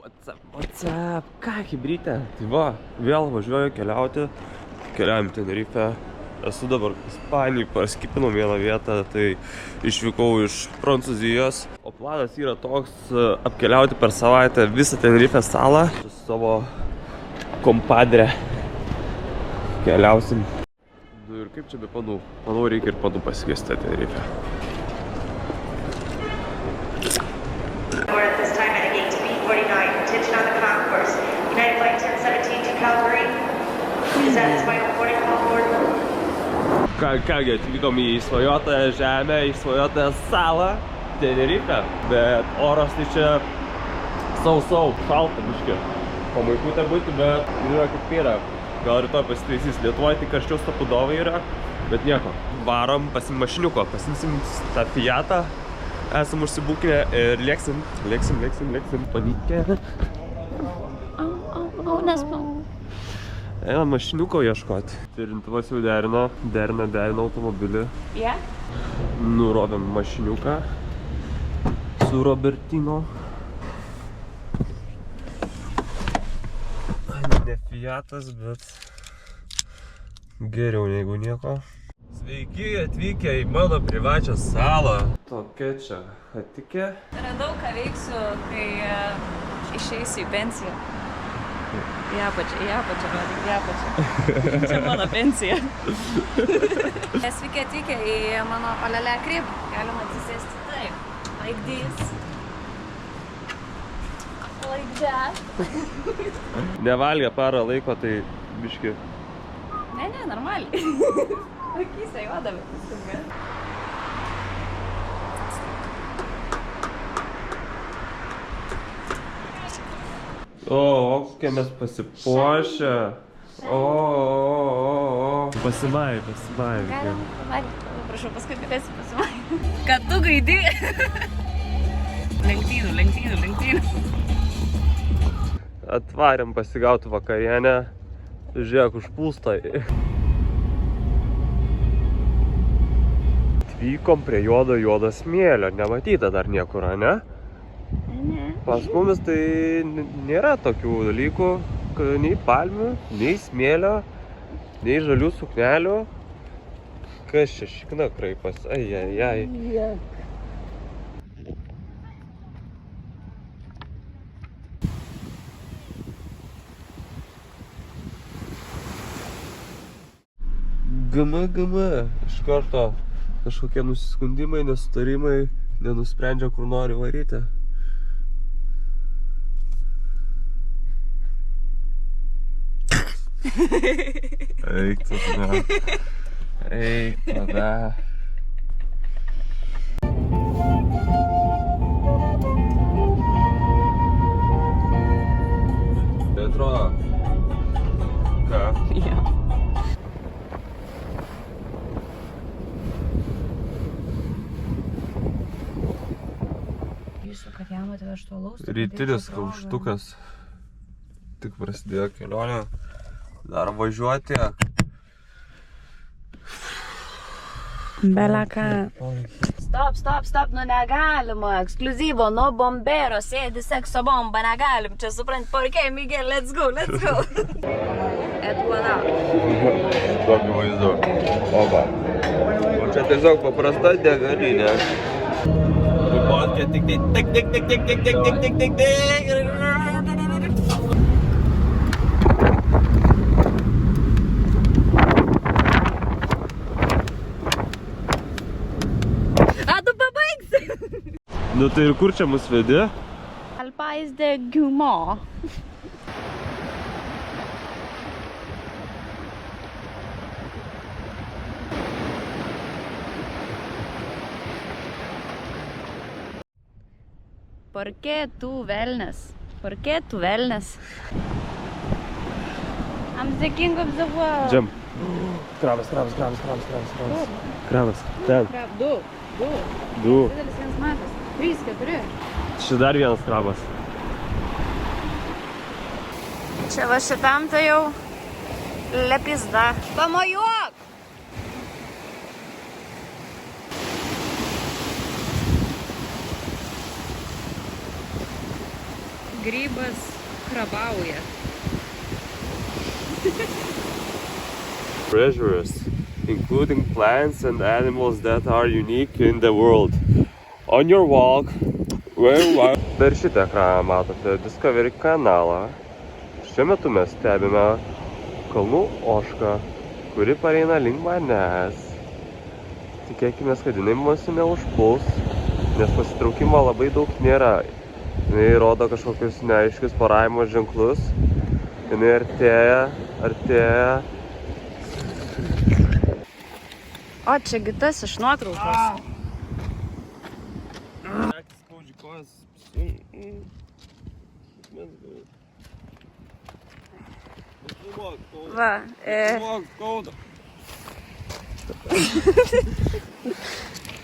What's up? Ką, hibrytė? Tai va, vėl važiuoju keliauti. Keliaujam Tenerife. Esu dabar Ispanijai, paskipinau vieną vietą, tai išvykau iš Prancūzijos. O planas yra toks apkeliauti per savaitę visą Tenerifės salą su savo kompadre. Keliausim. Ir kaip čia be panų? Manau, reikia ir panų pasikviesti Tenerife. At this time at gate to B49, attention on the concourse. United Flight 1017 to Calgary. Is that its final boarding call board? Kągi, atvykom į svajotąją žemę, į svajotąją salą Tenerife, bet oras tai čia sau, šalta biškį. Pamaikutė būti, bet yra kaip yra. Gal rytoj pasitaisys. Lietuvoje tik karščiau stapudovai yra, bet nieko. Varom pasim mašiniuko, pasimsim tą Fiatą. Esam užsibūkinę ir lėksim. Panytkė. Nespau. Einam mašiniuko ieškoti. Turintuvas jau derina automobilį. Yeah? Nurovėm mašiniuką su Robertino. Ne Fiatas, bet geriau negu nieko. Sveiki atvykę į mano privačią salą. Tokia čia hatikė. Radau, ką veiksiu, kai išeisiu į pensiją. Į apačią, čia mano pensija. Sveiki atvykę į mano olele krib. Galima atsisėsti taip. Like this. Like that. Nevalgė parą laiko, tai biški. Ne, normaliai. Akyse juodami. O, kokie mes pasipuošę. O. Pasimai. Galim pavalgyti. Prašau, paskui galėsiu pasimai. Kad tu gaidi. Lenktynų. Atvarėm pasigauti vakarienę. Žiūrėk, užpūsta. Atvykom prie juodo smėlio. Nematyta dar niekur, ne? Ne. Pas mumis tai nėra tokių dalykų, nei palmių, nei smėlio, nei žalių suknelių. Kas čia šikna kraipas? Ai. Gama. Iš karto kažkokie nusiskundimai, nesutarimai, nenusprendžia, kur nori varyti. Eik tada. Tai atrodo. Ką? Jo. Kad jam atvežtų alaus. Rytinis kauštukas. Tik prasidėjo kelionė. Dar važiuoti. Belaka. Stop, nu negalima. Ekskluzyvo, no bombero, sėdi sekso bomba, negalim. Čia suprant, porkei, Miguel, let's go. Eduana. Tokį vaizdu. Oba. O čia tiesiog paprasta degalinė. Botkė tik. A, tu pabaigsi? Nu tai ir kur čia mus vedi? Alpais de Gumo. ¿Por qué tú wellness? I'm the king of the world. Džem. Krabas. Krabas. Ten. Du. Didelis vienas matas. 3, 4. Čia dar vienas krabas. Čia va šitam tai jau lepizda. Pamojuok! Grybas krabauja. Treasures, including plants and animals that are unique in the world. On your walk, per šitą ekraną matote Discovery kanalą. Šiuo metu mes stebime kalnų ožką, kuri pareina link manęs. Tikėkime, kad jinai mūsų neužpuls, nes pasitraukimo labai daug nėra. Jinai rodo kažkokius neaiškius poravimo ženklus. Jinai artėja. O, čia gitas iš nuotraukos. Skaudži kojas. Va,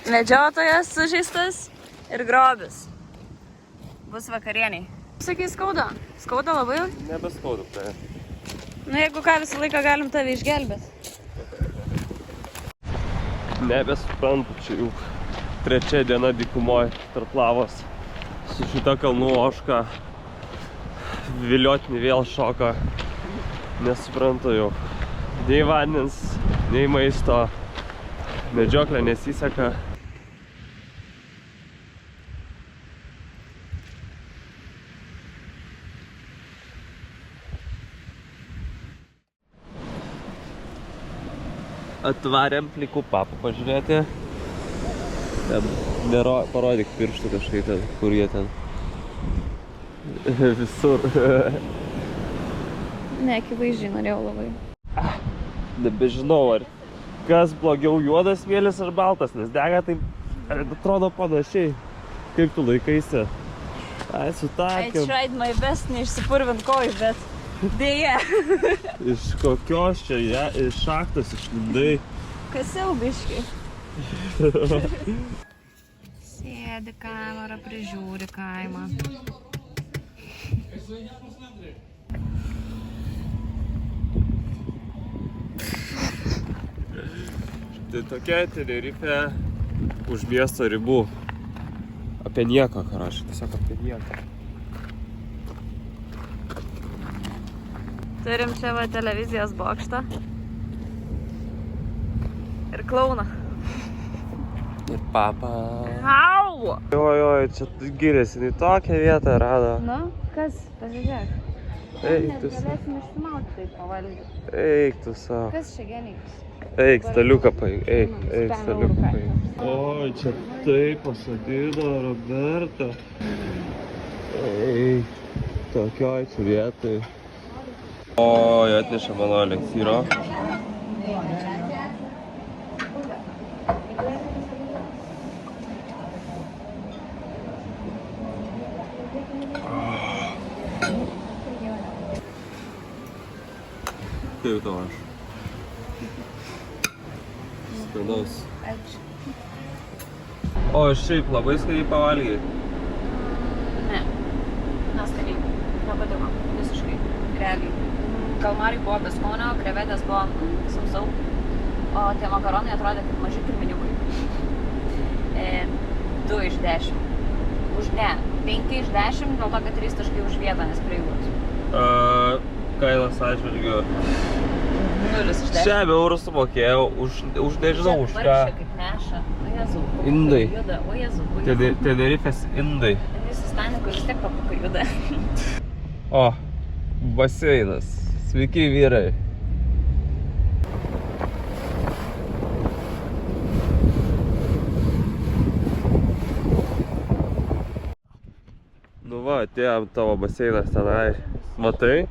medžiotojas sužeistas ir grobis. Bus vakarieniai. Sakai, skauda? Skauda labai? Nebeskauda, tai. Nu, jeigu ką, visą laiką galim tave išgelbėti. Nebesuprantu, čia jau trečia diena dykumoje tarp lavos. Su šita kalnų ožka viliotini vėl šoka. Nesuprantu jau. Nei vandens, nei maisto. Medžioklė nesiseka. Atvarėm plikų papą pažiūrėti. Ten parodyk pirštų kažkaip ten, kur jie ten. Visur. Ne, akivaizdžiai norėjau labai. Nebežinau, ar kas blogiau, juodas smėlis ar baltas, nes dega taip atrodo panašiai. Kaip tu laikaisi? Ai, I sutarkim. tried my best neišsipurvint kojų, bet dėja. Iš kokios čia iš šachtos išlindai? Kasiau biškai. Sėdi kamera, prižiūri kaimą. Tai tokia Tenerifė už miesto ribų. Apie nieką, karašai, tiesiog apie nieką. Turim čia va televizijos bokštą. Ir klauną. Ir papa. Au! Oi, čia giriasi, į tokią vietą rado. Nu, kas? Pasižiūrėk. Eik tu Galėsim išsimauti taip pavalgyti. Eik tu savo. Kas čia genijus? Eik, staliuką paimk, eik, staliuką paimk. Oi, čia taip pasodino Robertą. Eik, tokioj čia vietoj. Oi, atneša mano eleksyro. Kaip tau aš? Skanaus. Ačiū. O šiaip labai skaniai pavalgiai. Ne. Neskaniai. Nepatiko. Visiškai. Realiai. Kalmarai buvo be skonio, krevetės buvo sausau. O tie makaronai atrodė kaip maži pirminiukai. 2 iš 10. Už ne. 5 iš 10, dėl to, kad 3 taškai už vietą, nes prieigus. Kainos atžvilgiu. 0 iš 10. 6 eurų sumokėjau už nežinau už ką. Varšė kaip neša. O Jezu, Indai. juda. O Jezu, Tenerifės indai. Jis Stanikui vis tiek papukai juda. O, baseinas. Sveiki vyrai. Nu va, atėjom tavo baseinas tenai. Matai?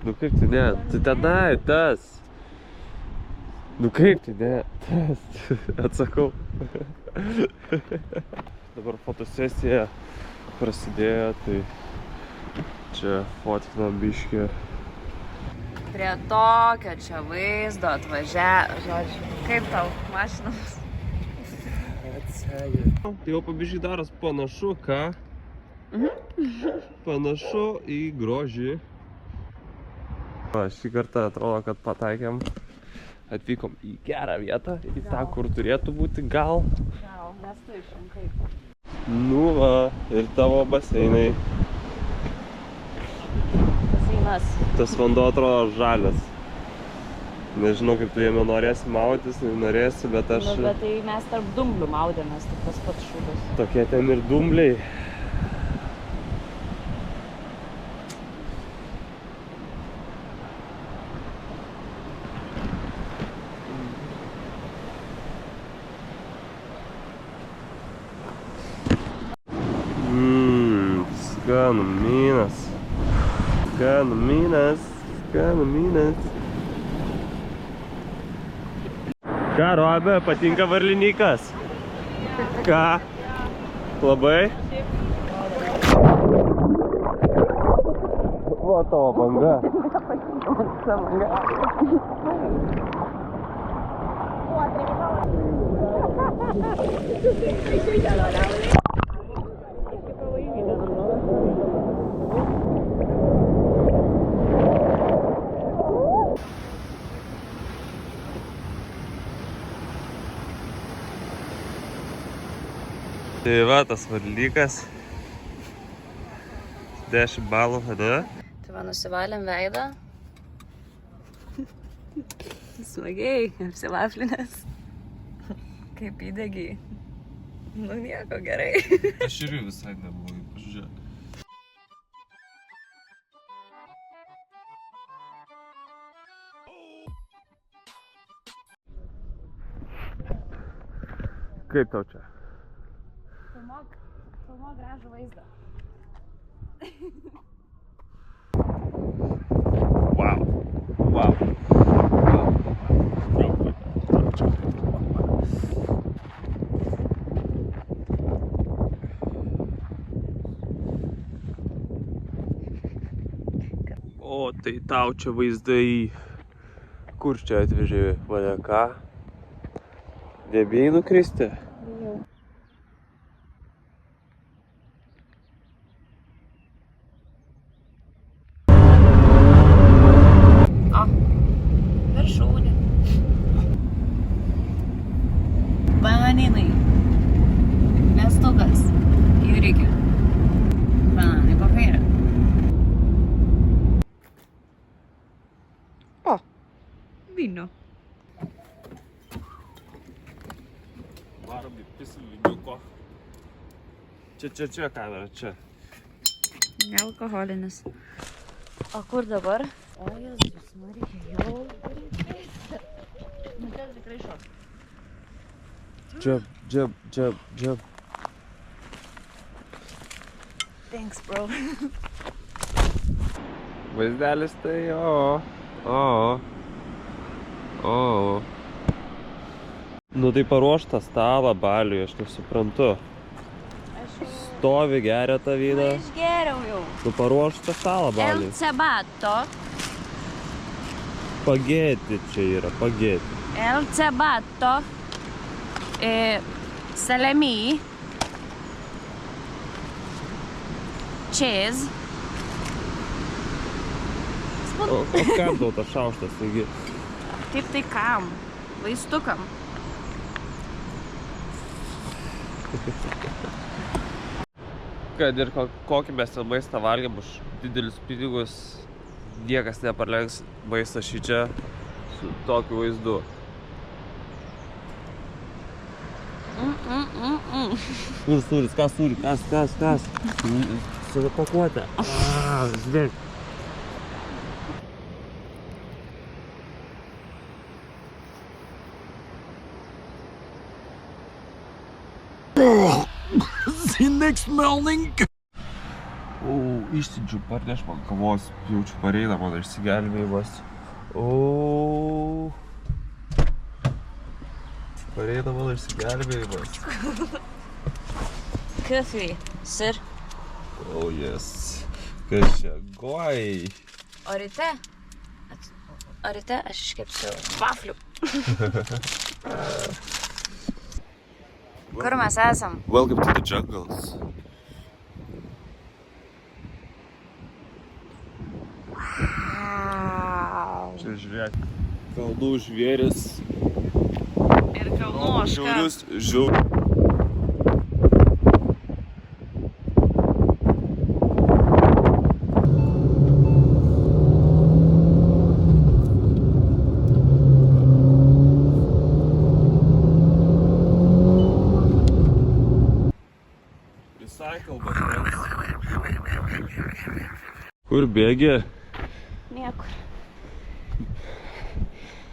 Nu kaip tai ne? Tai tenai, tas. Nu kaip tai ne? Tas. Atsakau. Dabar fotosesija prasidėjo, tai čia fotkinam biškį. Prie tokio čia vaizdo žodžiu. Kaip tau mašinas? Jau pabiškai daros panašu, ką? Panašu į grožį. Šį kartą atrodo, kad pataikėm. Atvykom į gerą vietą, į tą, kur turėtų būti gal. Gal, nes tu išrinkai. Nu va, ir tavo baseinai. Baseinas. Tas vanduo atrodo žalias. Nežinau, kaip tu jame norėsi maudytis, nenorėsi, bet aš... Nu, bet tai mes tarp dumblių maudėmės, tai tas pats šūdas. Tokie ten ir dumbliai. Skanumynas. Skanumynas. Skanumynas. Ką, Robė, patinka varlinykas? Ką? Labai? O, tavo banga. Tai va, tas varlykas. 10 balų, tada? Tai va, nusivalėm veidą. Smagiai, apsivaflinės. Kaip įdegiai. Nu nieko, gerai. Aš ir visai neblogai, pažiūrėk. Kaip tau čia? Filmuok gražų vaizdą. Wow. Wow. O, tai tau čia vaizdai. Kur čia atvežė mane ką? Nebijai nukristi? Viršūnė. Bananai. Miestukas. Jūrikė. Bananai po kairę. O, vyno. Varom į pisliuko. Čia kamera, čia. Alkoholinis. O kur dabar? O, Jėzus, Marija, jau. Nu, tai tikrai šok. Jab. Thanks, bro. Vaizdelis tai Nu tai paruoštą stalą baliui, aš nesuprantu. Stovi, geria tą vyną. Išgeriau jau. Nu paruoštą stalą baliui. El cebato. Pagėti čia yra, pagėti. El cebato. Salami. Cheese. O kam tau tas šaukštas, taigi? Taip tai kam? Vaistukam. Kad ir kokį mes ten maistą valgėm už didelius pinigus, niekas neparlenks maistą šičia su tokiu vaizdu. Kur sūris, kas sūri, kas? Su pakuotė. Žvėk. The next morning. O, išsidžiu, parneš man kavos, jaučiu pareina mano išsigelbėjimas. O, pareina mano išsigelbėjimas. Coffee, sir. Oh, yes. Kas čia, goj. O ryte aš iškepsiu vaflių. Kur mes esam? Welcome to the jungles. Wow. Čia žiūrėk. Kalnų žvėris. Ir kalnoška. Žiaurius, žiaurius. Kur bėgi? Niekur.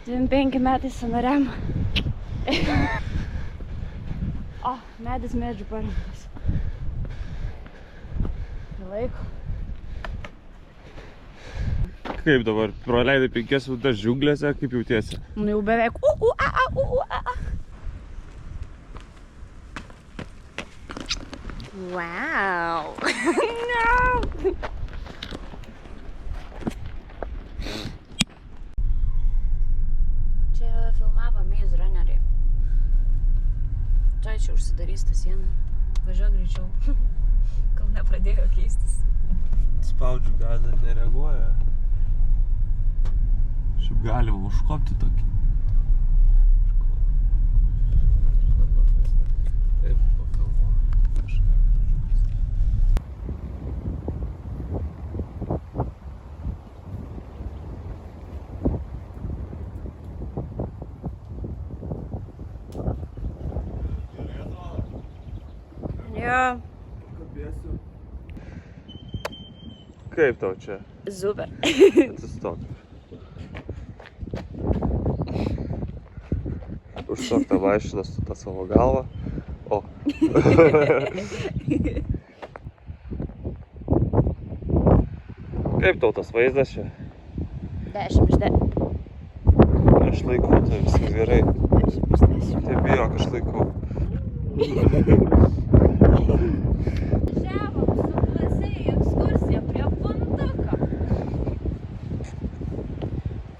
25 metai sąnariam. O, medis medžių paremtas. Laiko. Kaip dabar? Praleidai 5 minutes džiunglėse, kaip jautiesi? Nu jau beveik Wow. No. Čia filmavo Maze Runnerį. Tuoj čia užsidarys tą sieną. Važiuok greičiau. Kol nepradėjo keistis. Spaudžiu gazą, nereaguoja. Šiaip galima užkopti tokį. Taip, pakalvo. Jo. Kabėsiu. Kaip tau čia? Super. Atsistok. Užstok tą mašiną su tą savo galvą. O. Kaip tau tas vaizdas čia? 10 iš 10. Aš laikau, tai viskas gerai. 10 iš 10. Tai bijok, aš laikau. Važiavom su klase į ekskursiją prie Puntuko.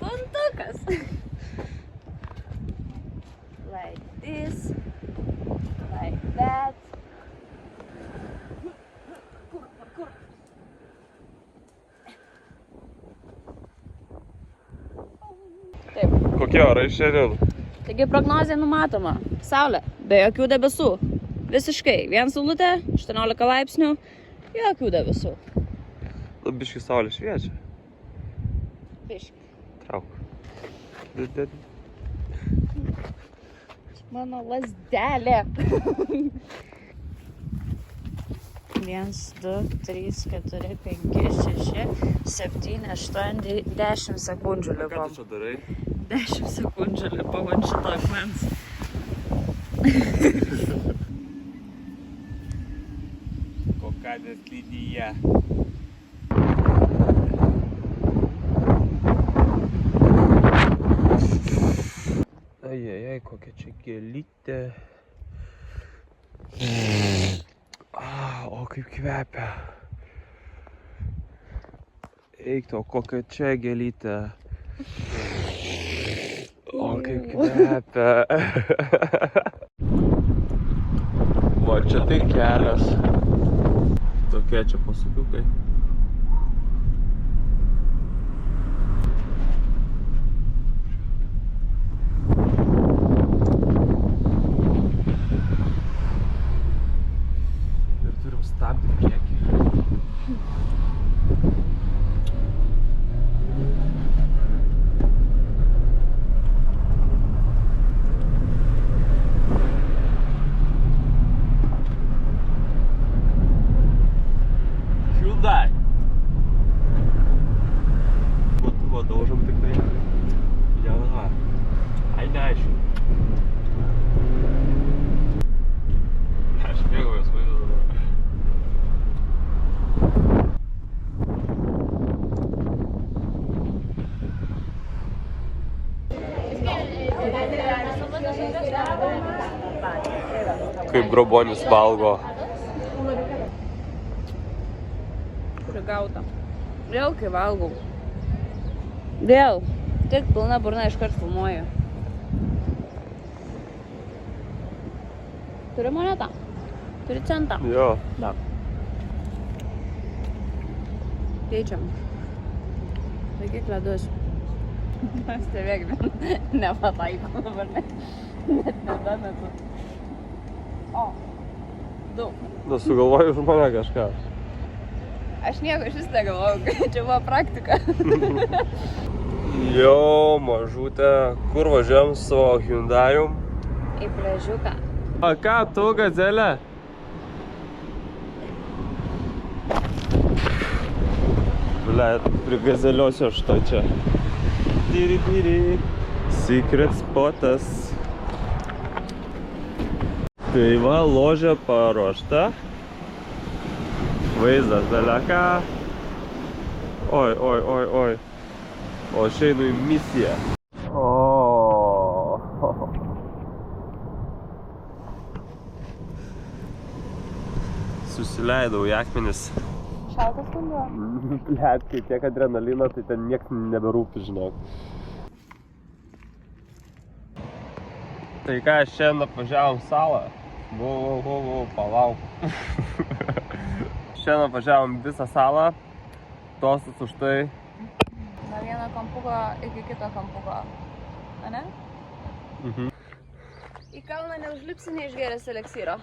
Puntukas. Like this. Like that. Kur. Taip. Kokie orai šiandien? Taigi prognozė numatoma. Saulė, be jokių debesų. Visiškai. Vien saulutė, 18 laipsnių, jokių debesų. Nu, biški saulė šviečia. Biški. Trauk. Mano lasdelė. 1, 2, 3, 4, 5, 6, 7, 8, 10 sekundžių Ką likom. tu čia darai? 10 sekundžių lipau ant šito akmens. Kokadės lydyje. Ajajaj, kokia čia gėlytė. O kaip kvepia. Eik to, kokia čia gėlytė. O kaip kvepia. Va, čia tai kelias. Tokie čia pasukiukai. Ir turim stabdį priekį. Hyundai. Daužom tik tai. Jauna. Ai, neaišku. Aš mėgaujuos vaizdą dabar. Kaip grobonis valgo. Prigauta. Vėl kai valgau. Vėl. Tik pilna burna iškart filmuoju. Turi monetą? Turi centą? Jo. Daug. Keičiam. Laikyk ledus. Stebėk, nepataikau dabar, net nebemetu. O, daug. Nu, sugalvoju už mane kažką. Aš nieko iš vis negalvojau, čia buvo praktika. Jo, mažutė, kur važiuojam su savo Hyundai'um? Į pliažiuką. A ką tu, gazelė? Ble, prigazeliosiu aš to čia. Tyri, tyri. Secret spotas. Tai va, ložė paruošta. Vaizdas daleka. Oi, oi, oi, oi. O aš einu į misiją. O. Susileidau į akmenis. Šaltas vanduo. Blet, kai tiek adrenalino, tai ten nieks neberūpi, žinok. Tai ką, šiandien apvažiavom salą. Palauk. Šiandien apvažiavom visą salą. Tostas už tai. Nuo vieno kampuko iki kito kampuko. Ane? Į kalną neužlipsi neišgeręs eleksyro.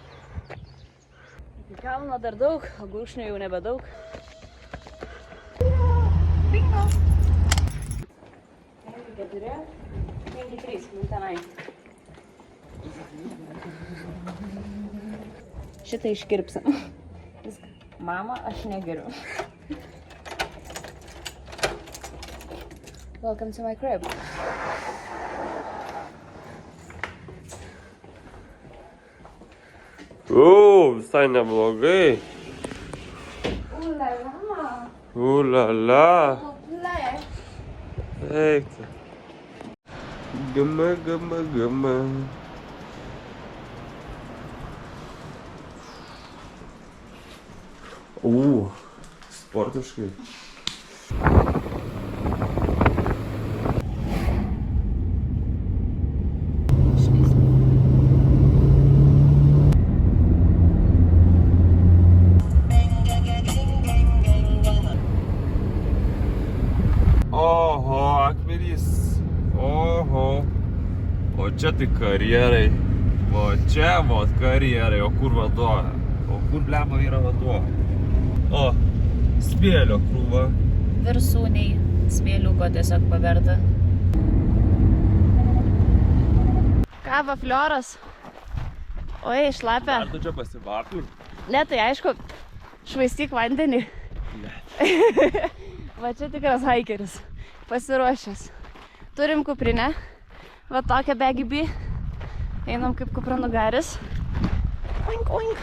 Iki kalno dar daug, o gurkšnių jau nebedaug. Bingo! 4, 5-3, tenai. Šitą iškirpsim. Mama, aš negeriu. Welcome to my crib. Visai neblogai. Ulala. Ulala. Ulala. Eikta. Gama, gama, gama. Sportiškai. Oho, akmenys. Oho. O čia tai karjerai. O čia vot karjerai. O kur vanduo? O kur blema yra vanduo? O, smėlio krūva. Viršūniai smėliuko tiesiog paverta. Kava flioras. Oi, šlapia. Ar tu čia pasivartum? Ne, tai aišku, švaistyk vandenį. Ne. Va čia tikras haikeris. Pasiruošęs. Turim kuprinę. Va tokią begibį. Einam kaip kupranugaris. Oink, oink.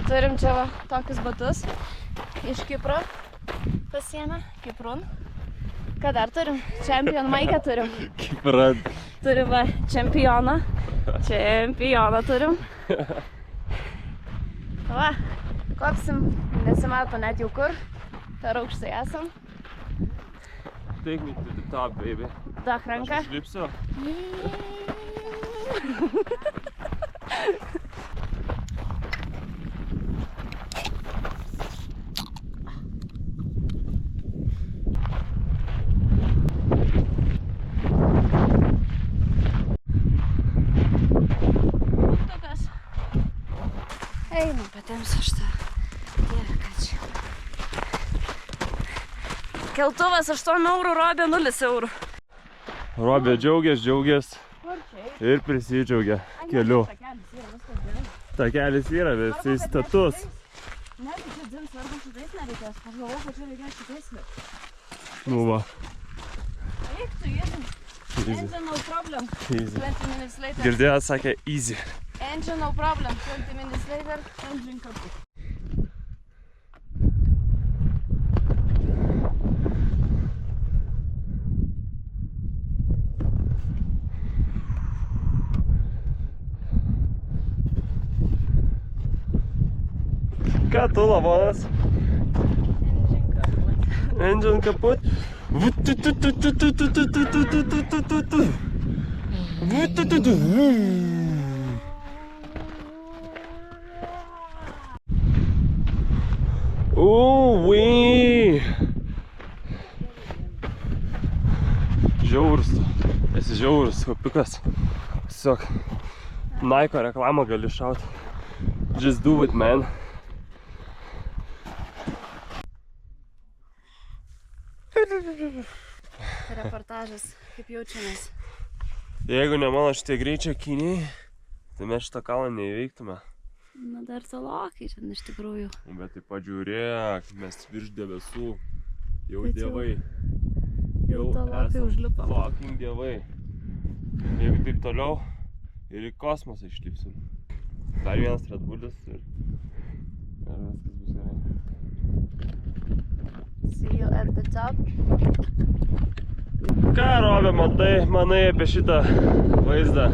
Turim čia va tokius batus. Iš Kipro pasiėmę. Kiprun. Ką dar turim? Čempion maikę turim. Kipran. Turim va čempioną. Čempioną turim. Va, kopsim. Nesimato net jau kur. Per aukštai esam. Take me to the top, baby. Duok ranką. Aš išlipsiu. Mygtukas. Einam, patempsiu šitą. Dieve, ką čia. Keltuvas 8 eurų, Robė 0 eurų. Robė džiaugės ir prisidžiaugia keliu. Takelis yra, bet jis status. Ne, tai čia dzins, svarbu šitais nereikės. Aš galvoju, kad čia reikės šitais. Nu va. Eik tu, jėdin. Easy. Engine no problem. Easy. 20 minutes later. Girdėjot, sakė easy. Engine no problem. 20 minutes later. Engine kaput. Ką tu, lavonas? Engine kaput. Ui! Žiaurus. Esi žiaurus, kopikas. Tiesiog Nike reklamą gali šaut. Just do it, man. Reportažas, kaip jaučiamės. Jeigu ne mano šitie greičio akiniai, tai mes šitą kalną neįveiktume. Na dar tolokai ten iš tikrųjų. Bet taip pažiūrėk, mes virš debesų. Jau Bet dievai. jau tolokai esam užlipom. Fucking dievai. Jeigu taip toliau ir į kosmosą išlipsim. Dar vienas Red Bullis ir viskas bus gerai. See you at the top. Ką, Robė, manai apie šitą vaizdą?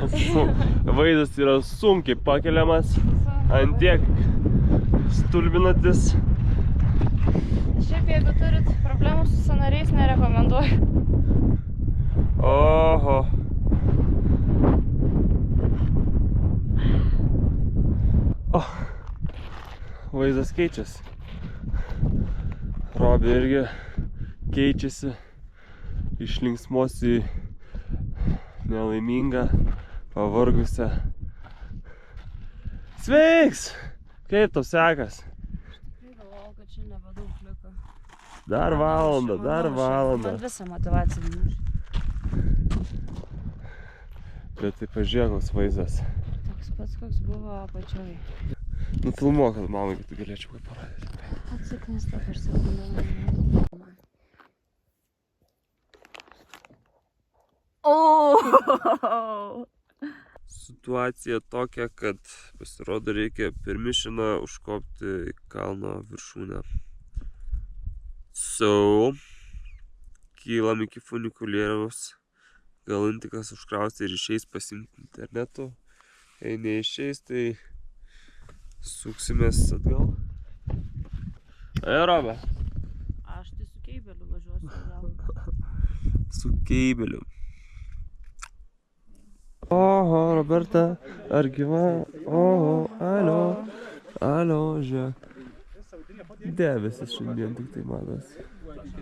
Sunku. Vaizdas yra sunkiai pakeliamas, antiek stulbinantis. Šiaip jeigu turit problemų su sąnariais, nerekomenduoju. Oho. Vaizdas keičiasi. Robė irgi keičiasi iš linksmos į nelaimingą, pavargusią. Sveiks! Kaip tau sekas? Galvojau, kad čia nebedaug liko. Dar valandą. Man visą motivaciją numušė. Bet tai pažiūrėk, koks vaizdas. Toks pats, koks buvo apačioj. Nufilmuok, kad mamai, kad tu galėčiau kaip parodyti. Atsiknis dabar sekundę. Situacija tokia, kad pasirodo reikia per Mišiną užkopti į kalno viršūnę. Kylam iki funikulieriaus. Gal intikas užkrausti ir išeis pasiimti internetu. Jei neišeis, tai suksimės atgal. Robė. Aš tai su keibeliu važiuosiu atgal. Su keibeliu. Oho, Roberta, ar gyva? Oho, alio, žiūrėk. Debesis šiandien tik tai matos.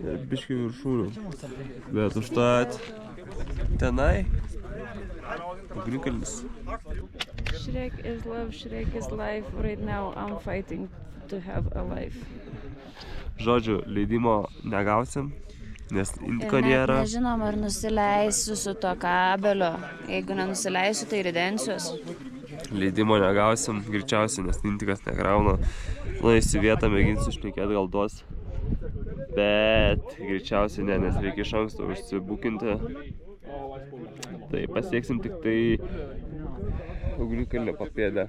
Ir biški viršūnių. Bet užtat tenai ugnikalnis. Shrek is love, Shrek is life. Right now I'm fighting to have a life. Žodžiu, leidimo negausim, nes indiko Ir nėra. net nežinom, ar nusileisiu su to kabeliu. Jeigu nenusileisiu, tai ridensiuos. Leidimo negausim, greičiausiai, nes intikas nekrauna. Nueisiu vietą, mėginsiu šnekėti, gal duos. Bet greičiausiai ne, nes reikia iš anksto užsibukinti. Tai pasieksim tik tai ugnikalnio papėdę.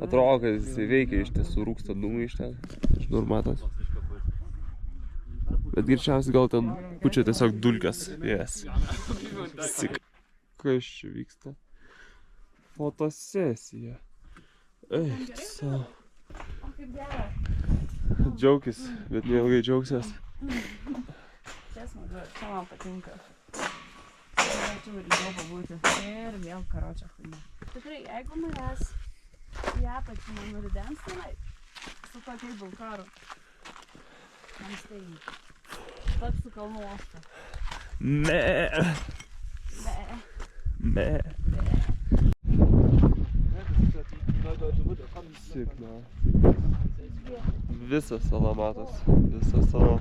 Atrodo, kad jisai veikia, iš tiesų rūksta dūmai iš ten. Žinur matos. Bet greičiausiai gal ten pučia tiesiog dulkes. Yes. Sik. Kas čia vyksta? Fotosesija. Eik, savo. Džiaukis, bet neilgai džiaugsies. Čia smagu, čia man patinka. Čia ilgiau pabūti. Ir vėl karočią chuiną. Tikrai, jeigu manęs į apačią nenuridens tenai, su tokiai bulkaru, man steini. Tapsiu kalnų uostą. Me. Sipna. Visas sala matos. Visas sala.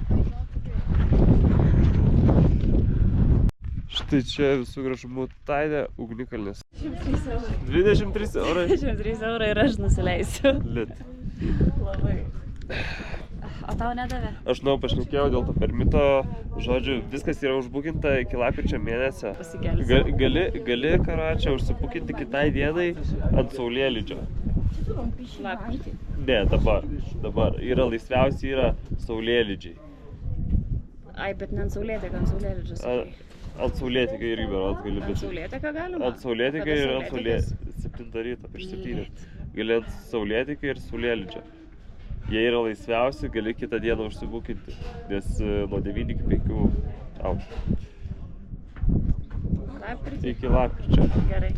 Štai čia visų gražumų taidė ugnikalnis. 23 eurai. 23 eurai ir aš nusileisiu. Lit. Labai. O tau nedavė? Aš pašnekėjau dėl to permito. Žodžiu, viskas yra užbukinta iki lapkričio mėnesio. Pasikelsiu. Gali karačią užsibukinti kitai dienai ant saulėlydžio. Lapkritį. Ne, dabar. Yra laisviausi yra saulėlydžiai. Ai, bet ne ant saulėtekio, ant saulėlydžio sakai. Ant saulėtekio irgi berods gali Ant būti. saulėtekio galima? Ant saulėtekio ir ant saulėtekis? 7 ryto prieš 7. Gali ant saulėtekio ir saulėlydžio. Jie yra laisviausi, gali kitą dieną užsibukinti, nes nuo 9 iki 5 aukštų. Lapkritį? Iki lapkričio. Gerai.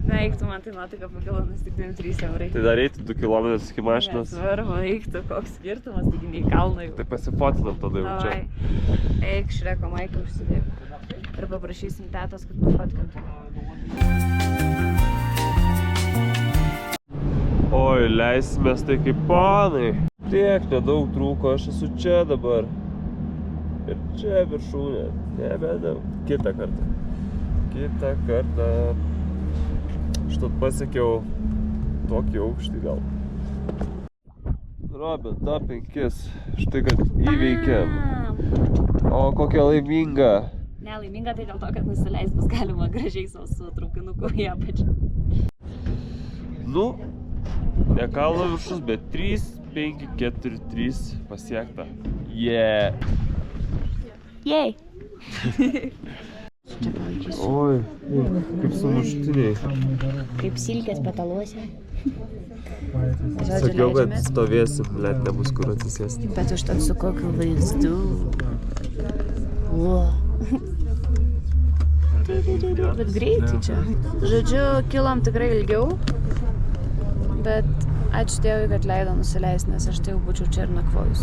Neiktų man tai nuotaika pakilo, nes tik 3 eurai. Tai dar eiti 2 km iki mašinos. Nesvarbu, eiktų, koks skirtumas, taigi nei kalno jau. Tai pasifotinam tada jau čia. Davai. Eik Šreko maiką užsidėk. Ir paprašysim tetos, kad pafotkintų. Oi, leisimės tai kaip ponai. Tiek nedaug trūko, aš esu čia dabar. Ir čia viršūnė. Nebedaug. Kitą kartą. Štat pasiekiau tokį aukštį gal. Robin, top 5. Štai kad įveikėm. O kokia laiminga. Nelaiminga tai dėl to, kad nusileis bus galima gražiai su traukinuku į apačią. Nu, ne kalno viršus, bet 3, 5, 4, 3 pasiekta. Yeah. Jei. Oi, kaip sumuštiniai. Kaip silkės pataluose. Sakiau, kad stovėsim, net nebus kur atsisėsti. Bet užtat su kokiu vaizdu. Bet greitai čia. Žodžiu, kilom tikrai ilgiau. Bet ačiū Dievui, kad leido nusileisti, nes aš tai jau būčiau čia ir nakvojus.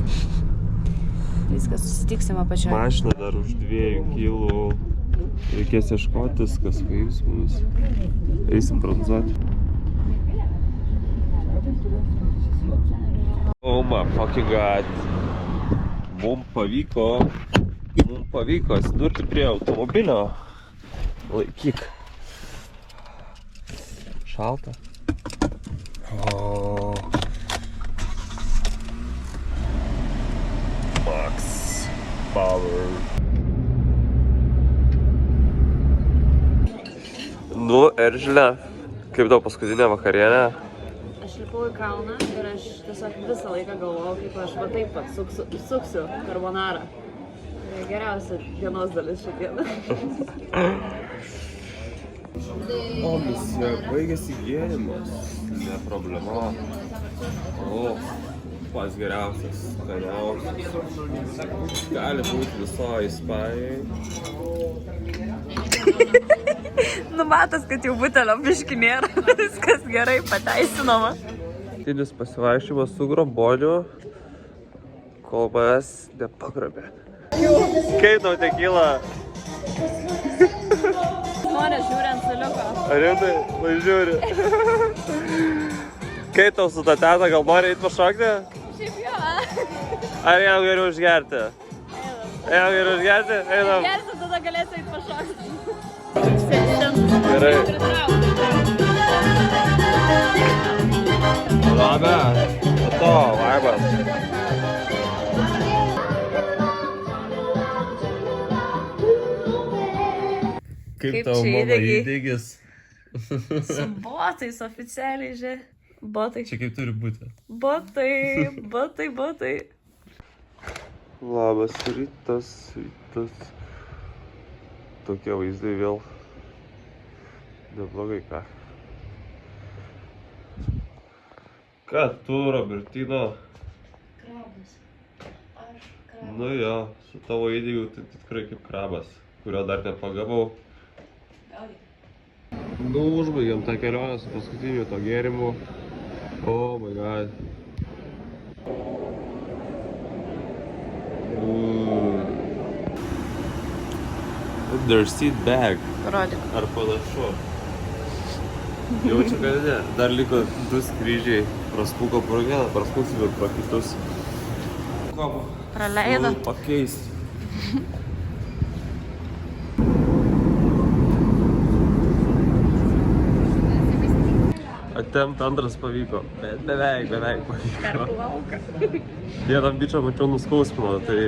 Viskas, susitiksim apačioje. Mašina dar už 2 kilų. Reikės ieškotis, kas paims mus. Eisim tranzuoti. Oh my fucking god. Mums pavyko atsidurti prie automobilio. Laikyk. Šalta. Oh. Max Power. Nu, Eržile, kaip tau paskutinė vakarienė? Aš lipau į kalną ir aš tiesiog visą laiką galvojau, kaip aš va taip pat suksiu carbonarą. Tai geriausia dienos dalis šiandieną. O, misija, baigėsi gėrimas. Ne problema. O, pats geriausias, skaniausias. Gali būti viso Ispanijai. Numatas, kad jau butelio biški nėra. Viskas gerai, pateisinama. Tinis pasivaikščiojimas su gromboniu, kol manęs nepagrabė. Kaip tau tekila? Žmonės žiūri ant saliuko. Ar rimtai? Važiūri. Kaip tau su ta teta, gal nori eit pašokti? Šiaip jo. Ar jam geriau išgerti? Jam geriau išgerti? Einam. Gersi, tada galėsi eit pašokti. Gerai. Labas. To, vaibas. Kaip tau mano įdėgis? Su botais oficialiai, žiūrė. Botai. Čia kaip turi būti. Botai. Labas rytas. Tokie vaizdai vėl. Neblogai ką. Ką tu, Robertino? Krabas. Aš krabas. Nu jo, su tavo įdėgiu tai tikrai kaip krabas, kurio dar nepagavau. Nu, užbaigėm tą kelionę su paskutiniu to gėrimu. Oh my god. Their seat bag. Rodyk. Ar panašu? Jaučiu, kad ne. Dar liko 2 skrydžiai. Praspūko pro vieną, praspūksim ir pro kitus. Praleido. Pakeist. Atemt antras pavyko, bet beveik pavyko. Per plauką. Vienam bičą mačiau nuskausmino, tai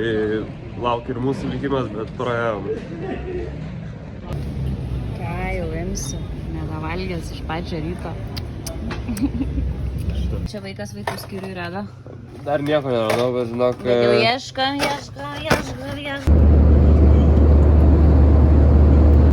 laukia ir mūsų likimas, bet praėjom. Ką jau imsiu? Nedavalgęs iš pačio ryto. Čia vaikas vaikų skyriui rado. Dar nieko neradau, bet žinok... Bet jau ieškam.